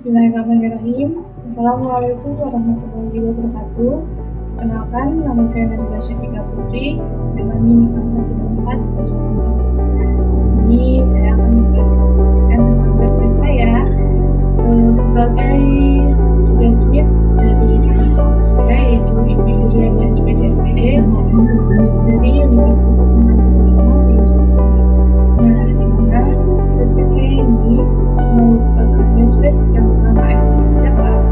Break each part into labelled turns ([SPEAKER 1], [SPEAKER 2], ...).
[SPEAKER 1] Bismillahirrahmanirrahim. Assalamualaikum warahmatullahi wabarakatuh. Perkenalkan, nama saya Nabila Syafika Putri dengan NIM 124-016. Di sini saya akan mempresentasikan tentang website saya sebagai tugas meet dari dosen kampus saya, yaitu Ibu Yuriani SPD dari Universitas Nahdlatul Ulama Sulawesi Tenggara. Nah, di mana website saya ini merupakan website yang bernama Explore Japan.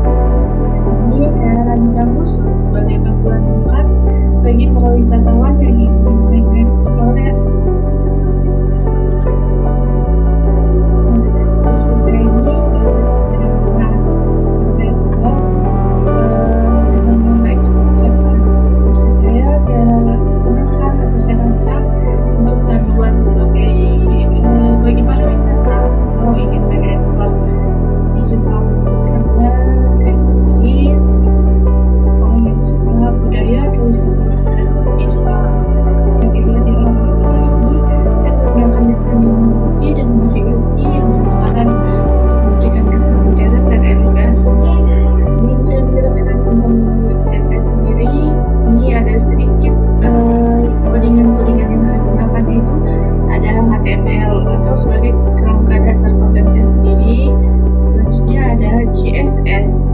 [SPEAKER 1] Website ini saya rancang khusus sebagai panduan lengkap bagi para wisatawan yang ingin mengeksplor. Nah, website saya ini berbasis sederhana dan saya buat dengan nama Explore Japan. Website saya gunakan atau saya rancang untuk panduan sebagai bagi para wisata kalau ingin mengeksplor di Jepang, karena saya sendiri termasuk orang yang suka budaya atau wisata-wisata di Jepang. Seperti dilihat di halaman utama ini, saya menggunakan desain yang bersih dengan navigasi yang transparan untuk memberikan kesan modern dan elegan. Sebelum saya menjelaskan tentang website saya sendiri, ini ada sedikit codingan-codingan yang saya gunakan, yaitu ada HTML atau sebagai kerangka dasar konten saya sendiri. Selanjutnya ada CSS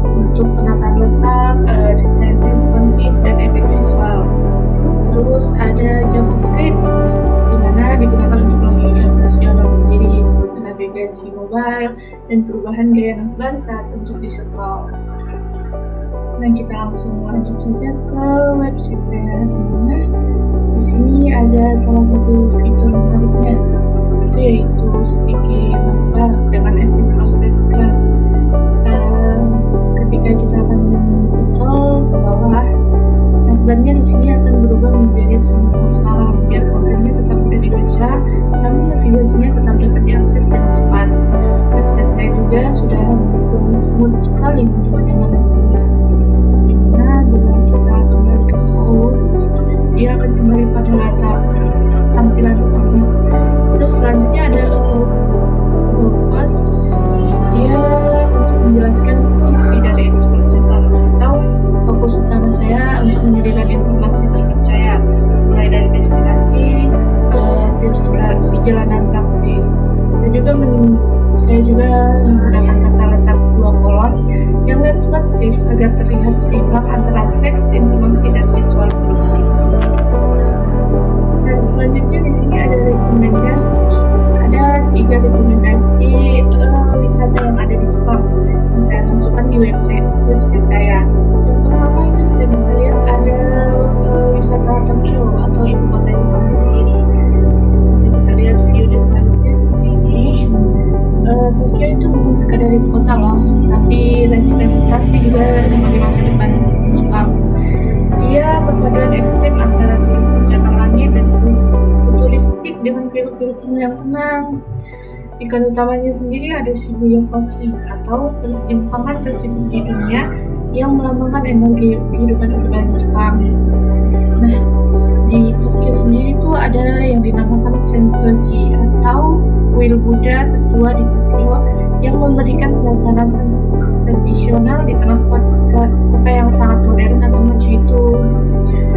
[SPEAKER 1] untuk penataan letak, desain responsif dan efek visual. Terus ada JavaScript di mana digunakan untuk logika fungsional sendiri seperti navigasi mobile dan perubahan gaya navbar saat untuk di-scroll. Nah, kita langsung lanjut saja ke website saya, di mana di sini ada salah satu fitur menariknya, itu yaitu sticky navbar dengan efek frosted glass. Ketika kita akan scroll ke bawah, navbarnya di sini akan berubah menjadi semi transparan biar kontennya tetap mudah dibaca, namun navigasinya tetap dapat diakses dengan cepat. Website saya juga sudah mendukung smooth scrolling untuk kenyamanan pengguna. Dimana bila kita kembali ke home, dia akan kembali pada rata tampilan utama. Terus selanjutnya ada about us, dia untuk menjelaskan visi dari Explore Japan atau fokus utama saya untuk menyediakan informasi terpercaya, mulai dari destinasi ke tips perjalanan praktis. Saya juga menggunakan kata letak 2 kolom yang responsif agar terlihat seimbang antara teks, informasi, dan visual. Dan selanjutnya di sini ada rekomendasi. Ada 3 rekomendasi wisata yang ada di Jepang yang saya masukkan di website saya. Yang pertama itu kita bisa lihat ada wisata Tokyo atau ibu kota Jepang sendiri. Bisa kita lihat view detailsnya seperti ini. Tokyo itu bukan sekadar ibu kota loh, tapi representasi juga sebagai masa depan Jepang. Dia perpaduan ekstrim antara pencakar langit dan futuristik dengan pilih-pilih yang tenang. Ikon utamanya sendiri ada Shibuya Crossing atau persimpangan tersibuk di dunia yang melambangkan energi kehidupan urban Jepang. Nah, di Tokyo sendiri tuh ada yang dinamakan Sensoji atau kuil Buddha tertua di Tokyo yang memberikan suasana tradisional di tengah kota yang sangat modern atau maju itu.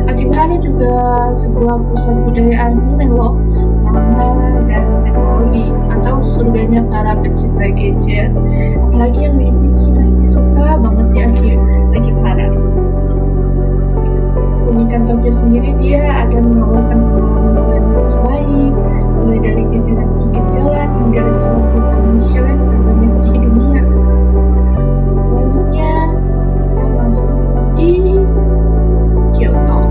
[SPEAKER 1] Akibatnya juga sebuah pusat budaya anime loh, manga, dan teknologi atau surganya para pecinta gadget. Apalagi yang ibu ini pasti suka banget ya Akihabara. Unikan Tokyo sendiri dia ada menawarkan pengalaman kuliner terbaik, mulai dari jajanan pinggir jalan hingga restoran bintang Michelin terbanyak di dunia. Selanjutnya kita masuk di Kyoto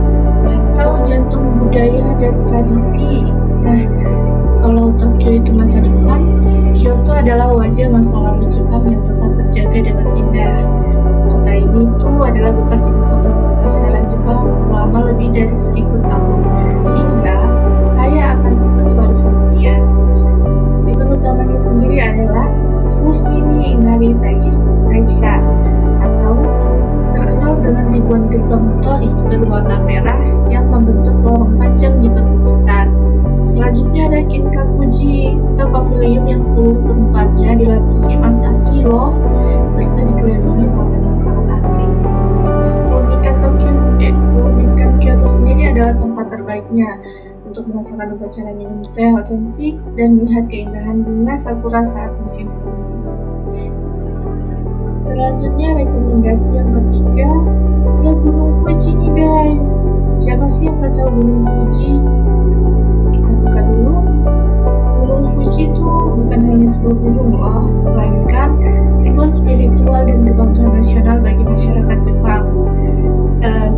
[SPEAKER 1] atau jantung budaya dan tradisi. Nah, kalau Tokyo itu masa depan, Kyoto adalah wajah masa lalu Jepang yang tetap terjaga dengan indah. Kota ini tuh adalah bekas ibu kota kekaisaran Jepang selama lebih dari 1000 tahun, hingga kaya akan situs warisan dunia. Ikon utamanya sendiri adalah Fushimi Inari Taisha atau terkenal dengan ribuan gerbang torii berwarna merah yang membentuk lorong panjang di perbukitan. Selanjutnya ada Kinkakuji atau pavilion yang seluruh permukaannya dilapisi emas asli loh, serta dikelilingi taman yang sangat asri. Keunikan Kyoto sendiri adalah tempat terbaiknya untuk merasakan upacara minum teh otentik dan melihat keindahan bunga sakura saat musim semi. Selanjutnya rekomendasi yang ketiga ada Gunung Fuji nih guys. Siapa sih yang nggak tahu Gunung Fuji? Kita buka dulu. Gunung Fuji itu bukan hanya sebuah gunung loh, melainkan simbol spiritual dan kebanggaan nasional bagi masyarakat Jepang.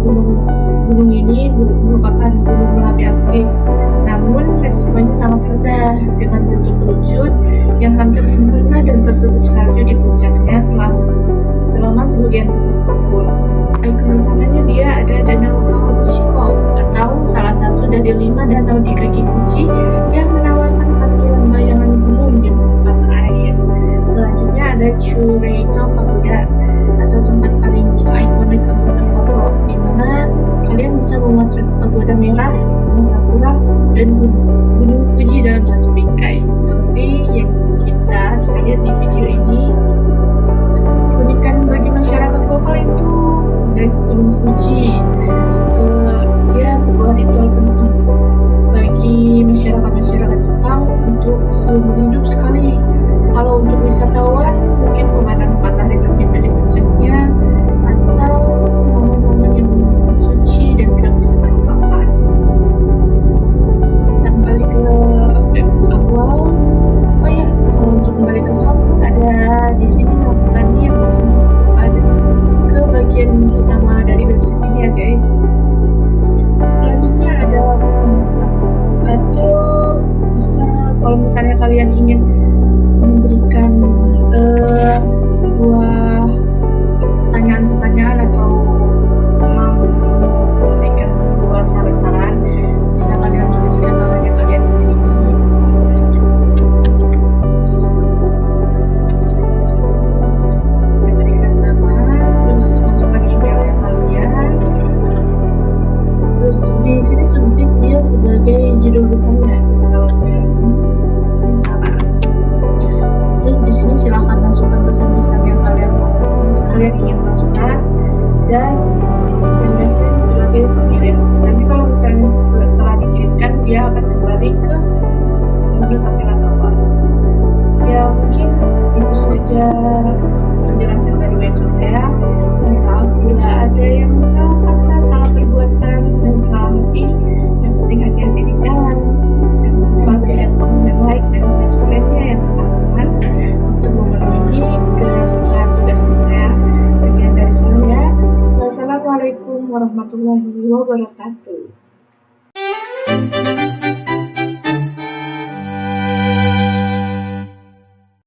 [SPEAKER 1] Gunung ini merupakan gunung merapi aktif, namun resikonya sangat rendah dengan bentuk kerucut yang hampir sempurna dan tertutup salju di puncaknya selama sebagian besar tahun. Ikon utamanya dia ada Danau Kawaguchiko atau salah satu dari 5 danau di kaki Fuji yang menawarkan pantulan bayangan gunung di permukaan air. Selanjutnya ada Chureito Pagoda atau tempat paling ikonik untuk berfoto, di mana kalian bisa memotret pagoda merah, bunga sakura, dan gunung Fuji dalam satu bingkai. Seperti yang kita bisa lihat di video ini. Keunikan bagi masyarakat lokal itu dari Gunung Fuji, dia sebuah ritual penting bagi masyarakat Jepang untuk seumur hidup sekali. Kalau untuk wisatawan, mungkin pemandangan matahari terbit dari puncaknya atau momen-momen yang suci dan tidak bisa terlupakan. Kita kembali ke awal. Oh ya, kalau untuk kembali ke hub, ada di sini melakukannya yang berfungsi ke bagian utama dari website ini ya guys. Selanjutnya ada kontak, atau bisa kalau misalnya kalian ingin memberikan sebuah pertanyaan-pertanyaan atau memberikan sebuah saran-saran, bisa kalian tuliskan namanya kalian di sini. Saya berikan nama, terus masukkan emailnya kalian. Terus di sini subjek dia sebagai judul besarnya, misalnya saran. Terus di sini silakan masukkan pesan-pesan yang kalian ingin masukkan dan send message sebagai pengirim. Nanti kalau misalnya setelah dikirimkan, dia akan kembali ke menu tampilan awal. Ya mungkin segitu saja penjelasan dari website saya. Mohon maaf bila ada yang salah kata, salah perbuatan, dan salah hati. Yang penting hati-hati di jalan. Jangan lupa berikan komen, like, dan subscribe-nya ya teman-teman untuk memenuhi kebutuhan tugas saya. Sekian dari saya. Wassalamualaikum warahmatullahi wabarakatuh.